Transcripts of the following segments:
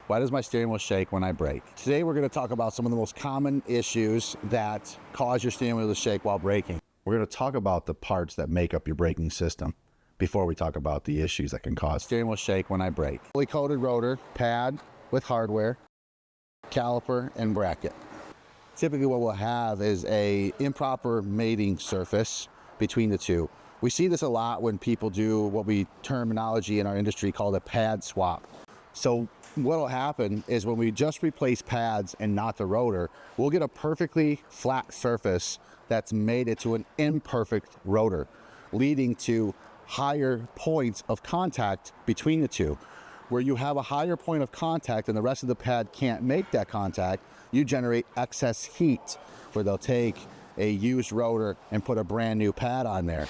Why does my steering wheel shake when I brake? Today we're going to talk about some of the most common issues that cause your steering wheel to shake while braking. We're going to talk about the parts that make up your braking system before we talk about the issues that can cause steering wheel shake when I brake. Fully coated rotor, pad with hardware, caliper, and bracket. Typically what we'll have is a improper mating surface between the two. We see this a lot when people do what we terminology in our industry called a pad swap. So what will happen is when we just replace pads and not the rotor, we'll get a perfectly flat surface that's mated to an imperfect rotor, leading to higher points of contact between the two. Where you have a higher point of contact and the rest of the pad can't make that contact, you generate excess heat, where they'll take a used rotor and put a brand new pad on there.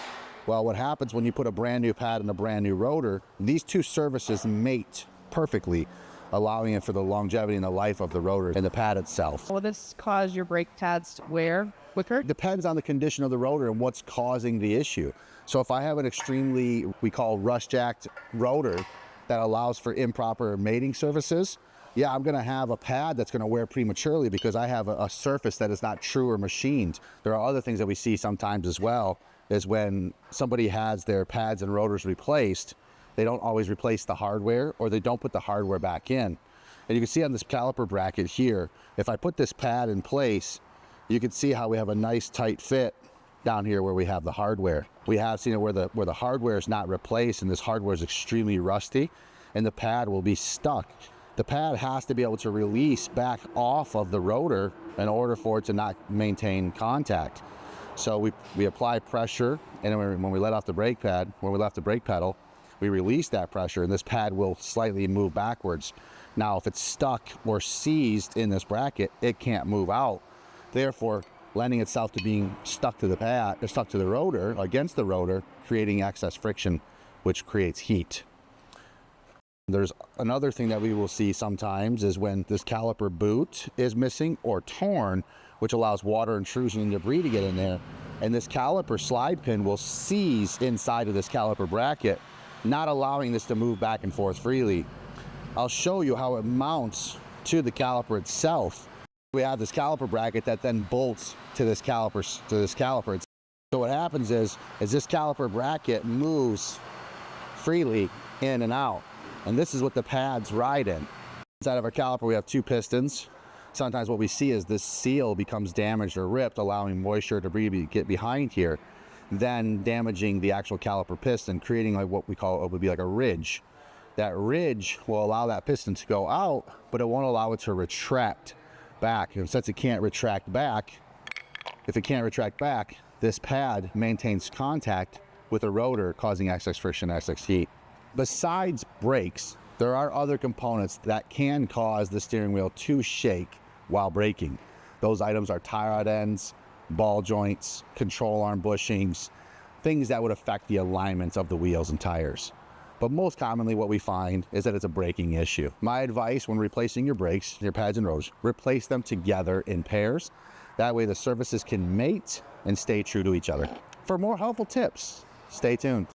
Well, what happens when you put a brand new pad and a brand new rotor, these two surfaces mate perfectly, allowing it for the longevity and the life of the rotor and the pad itself. Will this cause your brake pads to wear quicker? Depends on the condition of the rotor and what's causing the issue. So if I have an extremely, we call rust-jacked rotor that allows for improper mating surfaces, yeah, I'm gonna have a pad that's gonna wear prematurely because I have a surface that is not true or machined. There are other things that we see sometimes as well, is when somebody has their pads and rotors replaced, they don't always replace the hardware, or they don't put the hardware back in. And you can see on this caliper bracket here, if I put this pad in place, you can see how we have a nice tight fit down here where we have the hardware. We have seen it where the hardware is not replaced and this hardware is extremely rusty and the pad will be stuck. The pad has to be able to release back off of the rotor in order for it to not maintain contact. So we apply pressure, and when we let off the brake pad, when we left the brake pedal, we release that pressure and this pad will slightly move backwards. Now if it's stuck or seized in this bracket, it can't move out. Therefore, lending itself to being stuck to the pad, or stuck to the rotor, against the rotor, creating excess friction, which creates heat. There's another thing that we will see sometimes is when this caliper boot is missing or torn, which allows water intrusion and debris to get in there, and this caliper slide pin will seize inside of this caliper bracket, not allowing this to move back and forth freely. I'll show you how it mounts to the caliper itself. We have this caliper bracket that then bolts to this caliper. So what happens is this caliper bracket moves freely in and out, and this is what the pads ride in. Inside of our caliper we have two pistons. Sometimes what we see is this seal becomes damaged or ripped, allowing moisture or debris to get behind here, then damaging the actual caliper piston, creating like what we call, it would be like a ridge. That ridge will allow that piston to go out, but it won't allow it to retract back. And since it can't retract back, this pad maintains contact with the rotor, causing excess friction, excess heat. Besides brakes, there are other components that can cause the steering wheel to shake while braking. Those items are tie rod ends, ball joints, control arm bushings, things that would affect the alignments of the wheels and tires. But most commonly what we find is that it's a braking issue. My advice when replacing your brakes, your pads and rotors, replace them together in pairs. That way the surfaces can mate and stay true to each other. For more helpful tips, stay tuned.